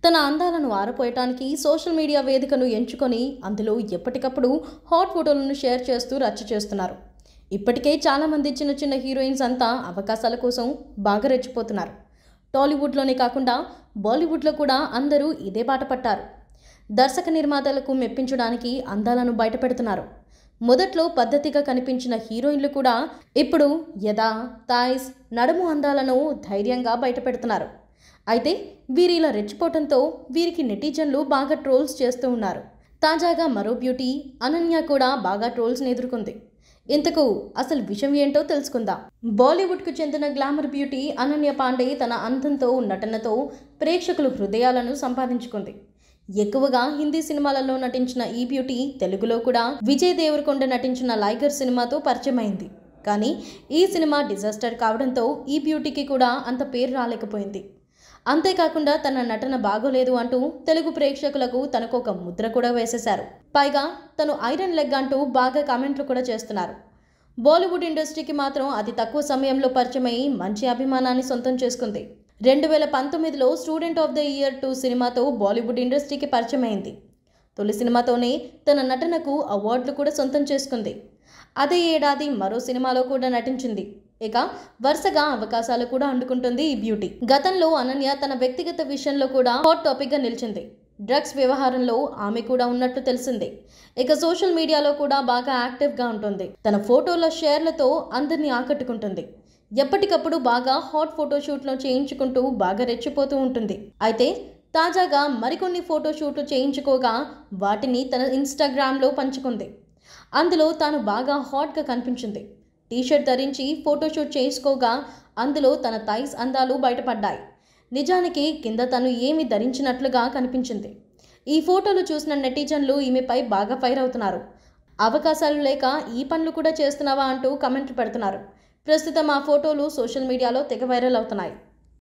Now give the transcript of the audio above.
తన అందాలను ఆరపోయటానికి social media వేదికను ఎంచుకొని అందులో ఎప్పటికప్పుడు హాట్ ఫోటోలను షేర్ చేస్తూ రచ్చ చేస్తున్నారు. ఇప్పటికే చాలామంది చిన్న చిన్న హీరోయిన్స్ అంతా అవకాశాల కోసం బాగా రెచ్చిపోతున్నారు. టాలీవుడ్లోనే కాకుండా బాలీవుడ్లో కూడా అందరూ ఇదే బాట పట్టారు. దర్శక నిర్మాతలకు మెప్పించడానికి అందాలను బయటపెడుతున్నారు. మొదట్లో పద్ధతిగా కనిపించిన హీరోయిన్లు కూడా ఇప్పుడు యదా, థాయ్స్, నడుము అందాలను ధైర్యంగా బయటపెడుతున్నారు. అయితే వీరిలా రెచ్చిపోవడంతో వీరికి నెటిజన్లు బాగా ట్రోల్స్ చేస్తూ ఉన్నారు. తాజాగా మరో బ్యూటీ అనన్య కూడా బాగా ట్రోల్స్ని ఎదుర్కొంది. ఇంతకు అసలు విషయం ఏంటో తెలుసుకుందాం. బాలీవుడ్కు చెందిన గ్లామర్ బ్యూటీ అనన్య పాండే తన అందంతో, నటనతో ప్రేక్షకుల హృదయాలను సంపాదించుకుంది. ఎక్కువగా హిందీ సినిమాలలో నటించిన ఈ బ్యూటీ తెలుగులో కూడా విజయ్ దేవరకొండ నటించిన లైగర్ సినిమాతో పరిచయమైంది. కానీ ఈ సినిమా డిజాస్టర్ కావడంతో ఈ బ్యూటీకి కూడా అంత పేరు రాలేకపోయింది. అంతేకాకుండా తన నటన బాగోలేదు అంటూ తెలుగు ప్రేక్షకులకు తనకు ఒక ముద్ర కూడా వేసేశారు. పైగా తను ఐరన్ లెగ్ అంటూ బాగా కామెంట్లు కూడా చేస్తున్నారు. బాలీవుడ్ ఇండస్ట్రీకి మాత్రం అతి తక్కువ సమయంలో పరిచయమై మంచి అభిమానాన్ని సొంతం చేసుకుంది. 2019లో స్టూడెంట్ ఆఫ్ ద ఇయర్ 2 సినిమాతో బాలీవుడ్ ఇండస్ట్రీకి పరిచయమైంది. తొలి సినిమాతోనే తన నటనకు అవార్డులు కూడా సొంతం చేసుకుంది. అదే ఏడాది మరో సినిమాలో కూడా నటించింది. ఇక వరుసగా అవకాశాలు కూడా అందుకుంటుంది ఈ బ్యూటీ. గతంలో అనన్య తన వ్యక్తిగత విషయంలో కూడా హాట్ టాపిక్గా నిలిచింది. డ్రగ్స్ వ్యవహారంలో ఆమె కూడా ఉన్నట్లు తెలిసింది. ఇక సోషల్ మీడియాలో కూడా బాగా యాక్టివ్గా ఉంటుంది. తన ఫోటోల షేర్లతో అందరినీ ఆకట్టుకుంటుంది. ఎప్పటికప్పుడు బాగా హాట్ ఫోటోషూట్లో చేయించుకుంటూ బాగా రెచ్చిపోతూ ఉంటుంది. అయితే తాజాగా మరికొన్ని ఫోటోషూట్లు చేయించుకోగా వాటిని తన ఇన్స్టాగ్రామ్లో పంచుకుంది. అందులో తాను బాగా హాట్గా కనిపించింది. టీషర్ట్ ధరించి ఫోటోషూట్ చేసుకోగా అందులో తన థైస్ అందాలు బయటపడ్డాయి. నిజానికి కింద తను ఏమి ధరించినట్లుగా కనిపించింది. ఈ ఫోటోలు చూసిన నెటిజన్లు ఈమెపై బాగా ఫైర్ అవుతున్నారు. అవకాశాలు లేక ఈ పనులు కూడా చేస్తున్నావా అంటూ కమెంట్లు పెడుతున్నారు. ప్రస్తుతం ఆ ఫోటోలు సోషల్ మీడియాలో తెగ వైరల్ అవుతున్నాయి.